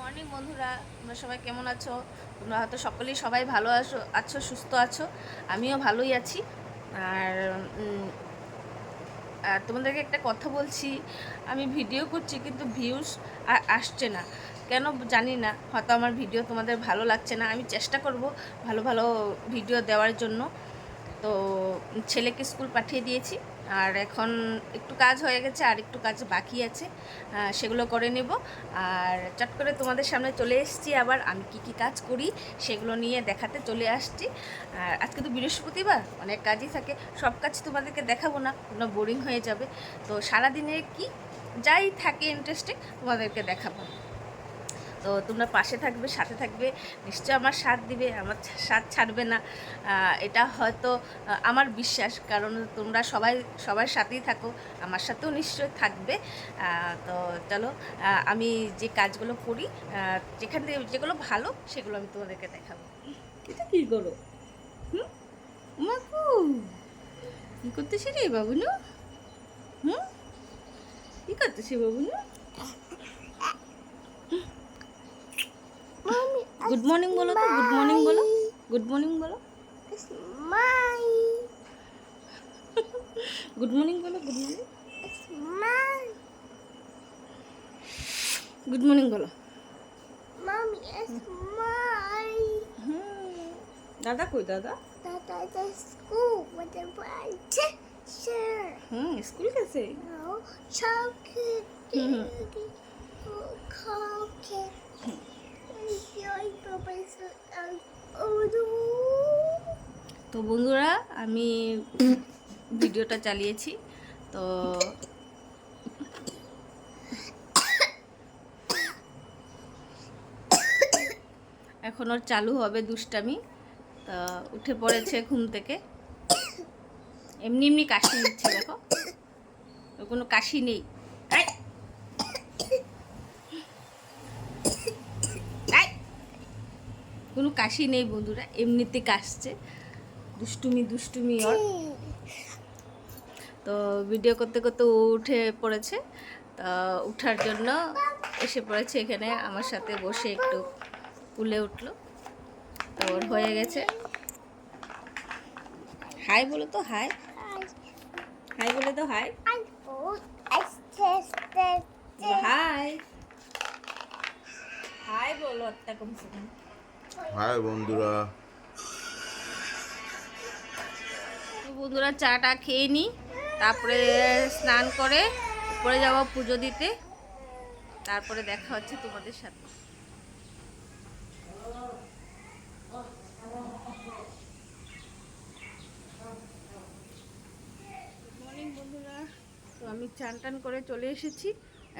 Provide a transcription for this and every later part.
Morning বন্ধুরা, তোমরা সবাই কেমন আছো? তোমরা হয়তো সকলেই সবাই ভালো আছো, সুস্থ আছো। আমিও ভালোই আছি। আর তোমাদেরকে একটা কথা বলছি, আমি ভিডিও করছি কিন্তু ভিউজ আসছে না, কেন জানি না। হয়তো আমার ভিডিও তোমাদের ভালো লাগছে না। আমি চেষ্টা করব ভালো ভালো ভিডিও দেওয়ার জন্য। তো ছেলেকে স্কুল পাঠিয়ে দিয়েছি, আর এখন একটু কাজ হয়ে গেছে, আর একটু কাজ বাকি আছে, সেগুলো করে নেব। আর চট করে তোমাদের সামনে চলে এসেছি। আবার আমি কি কাজ করি সেগুলো নিয়ে দেখাতে চলে আসছি। আর আজকে তো বৃহস্পতিবার, অনেক কাজই থাকে, সব কাজ তোমাদেরকে দেখাবো না, তোমরা বোরিং হয়ে যাবে। তো সারাদিনের কি যাই থাকে ইন্টারেস্টিং তোমাদেরকে দেখাবো। তো তোমরা পাশে থাকবে, সাথে থাকবে, নিশ্চয় আমার সাথ দিবে, আমার সাথ ছাড়বে না। এটা হয়তো আমার বিশ্বাস, কারণ তোমরা সবার সাথেই থাকো, আমার সাথেও নিশ্চয় থাকবে। তো চলো, আমি যে কাজগুলো করি, যেখান থেকে যেগুলো ভালো সেগুলো আমি তোমাদেরকে দেখাবো। এটা কী করো? হুম, মাকু কী করতেছি রে বাবুনু? হুম, কী করতেছি বাবুনু? গুড মর্নিং বলো তো, গুড মর্নিং বলো, গুড মর্নিং বলো, গুড মর্নিং বলো, গুড মর্নিং, গুড মর্নিং বলো। Mommy, it's mine. দাদা কই দাদা? Dada, the school with the bright teacher. School গেছে। No, chocolate. Chocolate. তো বন্ধুরা, আমি ভিডিওটা চালিয়েছি। তো এখন ওর চালু হবে দুষ্টামি। তা উঠে পড়েছে ঘুম থেকে, এমনি এমনি কাশি নিচ্ছে, দেখো ওর কোনো কাশি নেই। কোনো কাশি নেই বন্ধুরা, এমনিতে কাশছে, দুষ্টুমি ওর। তো ভিডিও করতে করতে ও উঠে পড়েছে। তা উঠার জন্য এসে পড়েছে এখানে আমার সাথে বসে, একটু কুলে উঠলো। তো ওর হয়ে গেছে। হাই বলো তো, হাই হাই বলে তো, হাই হাই হাই বলো একটা কমসে কম। হাই বন্ধুরা। বন্ধুরা, চাটা খেয়ে নিই, তারপরে স্নান করে উপরে যাবো পুজো দিতে। তারপরে দেখা হচ্ছে তোমাদের সাথে। মর্নিং বন্ধুরা, তো আমি চান টান করে চলে এসেছি।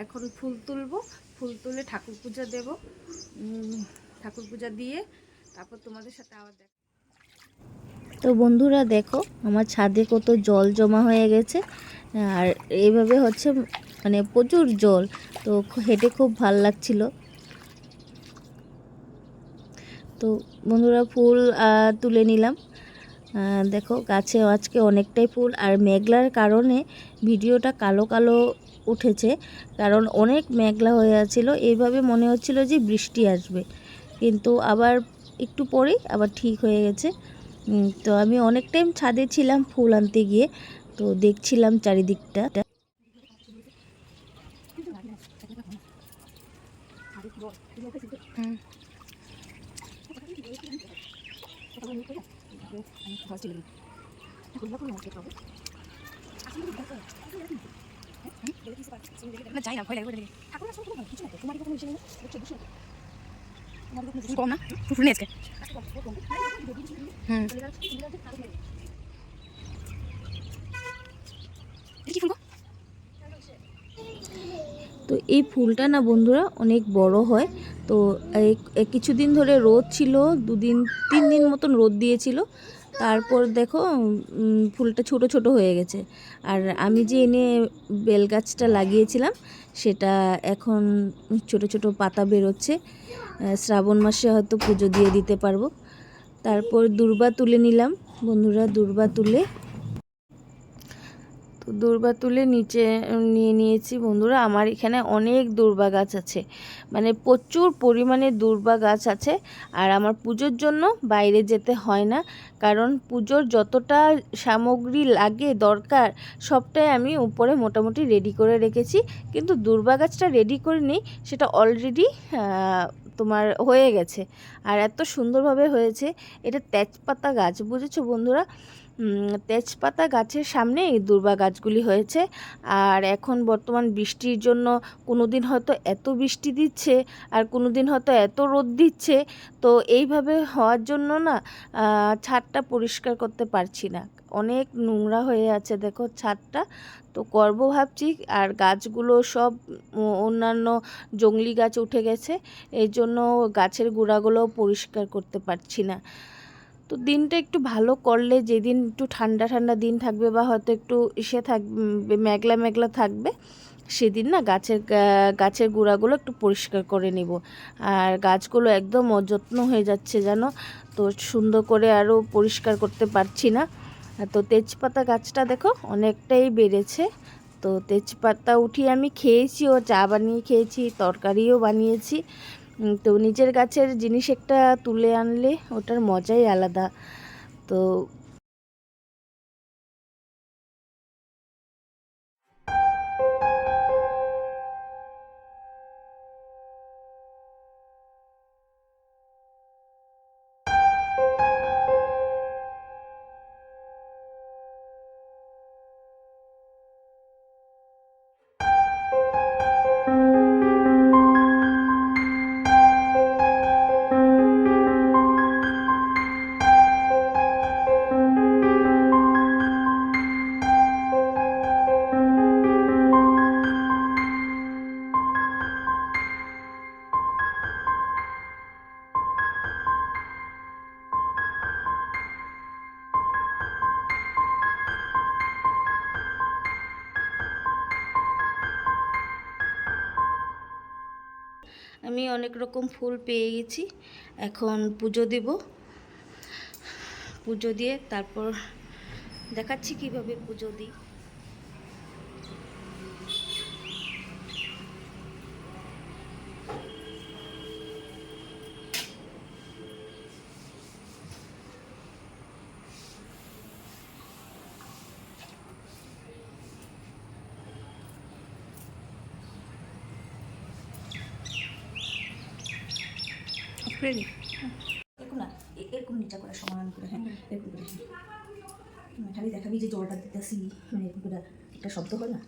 এখন ফুল তুলবো, ফুল তুলে ঠাকুর পূজা দেব। ঠাকুর পূজা দিয়ে তারপর তোমাদের সাথে আবার দেখা। তো বন্ধুরা দেখো, আমার ছাদে কত জল জমা হয়ে গেছে, আর এইভাবে হচ্ছে মানে প্রচুর জল। তো হেঁটে খুব ভাল লাগছিল। তো বন্ধুরা, ফুল তুলে নিলাম। দেখো গাছে আজকে অনেকটাই ফুল, আর মেঘলার কারণে ভিডিওটা কালো কালো উঠেছে, কারণ অনেক মেঘলা হয়ে আছিল। এইভাবে মনে হচ্ছিল যে বৃষ্টি আসবে, কিন্তু আবার একটু পরেই আবার ঠিক হয়ে গেছে। তো আমি অনেক টাইম ছাদে ছিলাম ফুল আনতে গিয়ে, তো দেখছিলাম চারিদিকটা। যাই না, ভয় লাগে। কম না ফুল আজকে। তো এই ফুলটা না বন্ধুরা অনেক বড় হয়। তো কিছুদিন ধরে রোদ ছিল, 2-3 দিন মতন রোদ দিয়েছিল। তারপর দেখো ফুলটা ছোট ছোট হয়ে গেছে। আর আমি যে এনে বেলগাছটা লাগিয়েছিলাম, সেটা এখন ছোট ছোট পাতা বেরোচ্ছে। শ্রাবণ মাসে হয়তো পুজো দিয়ে দিতে পারবো। তারপর দূর্বা তুলে নিলাম বন্ধুরা, দূর্বা তুলে তো দূর্বা তুলে নিচে নিয়ে নিয়েছি বন্ধুরা। আমার এখানে অনেক দূর্বা গাছ আছে, মানে প্রচুর পরিমাণে দূর্বা গাছ আছে। আর আমার পুজোর জন্য বাইরে যেতে হয় না, কারণ পুজোর যতটা সামগ্রী লাগে দরকার সবটাই আমি উপরে মোটামুটি রেডি করে রেখেছি। কিন্তু দূর্বা গাছটা রেডি করে নিই, সেটা অলরেডি তোমার হয়ে গেছে, আর এত সুন্দরভাবে হয়েছে। এটা তেজপাতা গাছ, বুঝেছো বন্ধুরা? তেজপাতা গাছের সামনে এই দূর্বা গাছগুলি হয়েছে। আর এখন বর্তমান বৃষ্টির জন্য কোনো দিন হয়তো এত বৃষ্টি দিচ্ছে, আর কোনো দিন হয়তো এত রোদ দিচ্ছে। তো এইভাবে হওয়ার জন্য না ছাদটা পরিষ্কার করতে পারছি না, অনেক নোংরা হয়ে আছে দেখো ছাদটা। তো করব ভাবছি, আর গাছগুলো সব অন্যান্য জংলি গাছ উঠে গেছে, এই জন্য গাছের গোড়াগুলো পরিষ্কার করতে পারছি না। তো দিনটা একটু ভালো করলে, যেদিন একটু ঠান্ডা ঠান্ডা দিন থাকবে বা হয়তো একটু থাকবে, মেঘলা মেঘলা থাকবে, সেদিন না গাছের গোড়াগুলো একটু পরিষ্কার করে নেব। আর গাছগুলো একদম অযত্ন হয়ে যাচ্ছে জানো, তো সুন্দর করে আরও পরিষ্কার করতে পারছি না। তো তেজপাতা গাছটা দেখো অনেকটাই বেড়েছে। তো তেজপাতা উঠিয়ে আমি খেয়েছি, ও চা বানিয়ে খেয়েছি, তরকারিও বানিয়েছি। তো নিজের গাছের জিনিস একটা তুলে আনলে ওটার মজাই আলাদা। তো আমি অনেক রকম ফুল পেয়ে গেছি, এখন পুজো দেব। পুজো দিয়ে তারপর দেখাচ্ছি কিভাবে পুজো দিই। এরকম না, এরকম নিচা করে সমান করে, হ্যাঁ এরকম করে, খালি দেখাবি যে জলটা দিতেছি, মানে এরকম করে একটা শব্দ হয় না।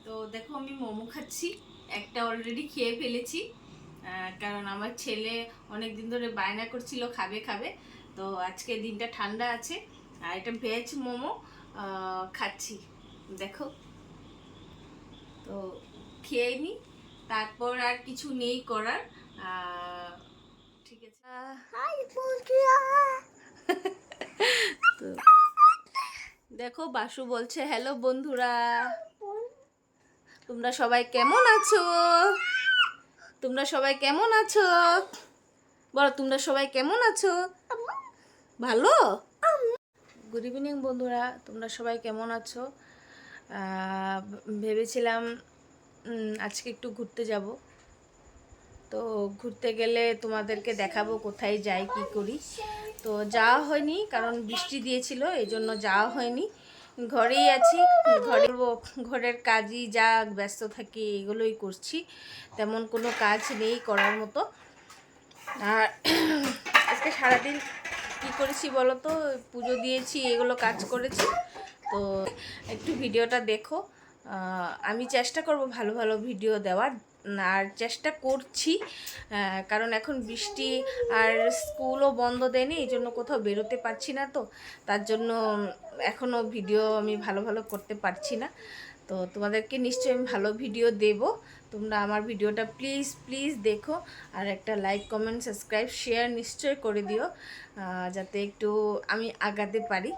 তো দেখো আমি মোমো খাচ্ছি, একটা অলরেডি খেয়ে ফেলেছি, কারণ আমার ছেলে অনেক দিন ধরে বায়না করছিল খাবে খাবে। তো আজকে দিনটা ঠান্ডা আছে, আর এটা ভেজ মোমো খাচ্ছি দেখো। তো খেয়ে নিই, তারপর আর কিছু নেই করার। ঠিক আছে। Hi, বন্ধুরা। তো দেখো বাসু বলছে হ্যালো বন্ধুরা, তোমরা সবাই কেমন আছো? তোমরা সবাই কেমন আছো? বলো তোমরা সবাই কেমন আছো? ভালো। গুড ইভিনিং বন্ধুরা, তোমরা সবাই কেমন আছো? ভেবেছিলাম আজকে একটু ঘুরতে যাব, তো ঘুরতে গেলে তোমাদেরকে দেখাবো কোথায় যাই কি করি। তো যাওয়া হয়নি, কারণ বৃষ্টি দিয়েছিল, এই জন্য যাওয়া হয়নি। ঘরেই আছি, ঘরের কাজই যা ব্যস্ত থাকি এগুলোই করছি, তেমন কোনো কাজ নেই করার মতো। আর আজকে সারাদিন কি করেছি বলো তো, পুজো দিয়েছি, এগুলো কাজ করেছি। তো একটু ভিডিওটা দেখো। আমি চেষ্টা করব ভালো ভালো ভিডিও দেওয়ার, আর চেষ্টা করছি, কারণ এখন বৃষ্টি আর স্কুলও বন্ধ দেয়নি, এই জন্য কোথাও বেরোতে পারছি না। তো তার জন্য এখনও ভিডিও আমি ভালো ভালো করতে পারছি না। তো তোমাদেরকে নিশ্চয়ই আমি ভালো ভিডিও দেব। তোমরা আমার ভিডিওটা প্লিজ প্লিজ দেখো, আর একটা লাইক কমেন্ট সাবস্ক্রাইব শেয়ার নিশ্চয় করে দিও, যাতে একটু আমি আগাতে পারি।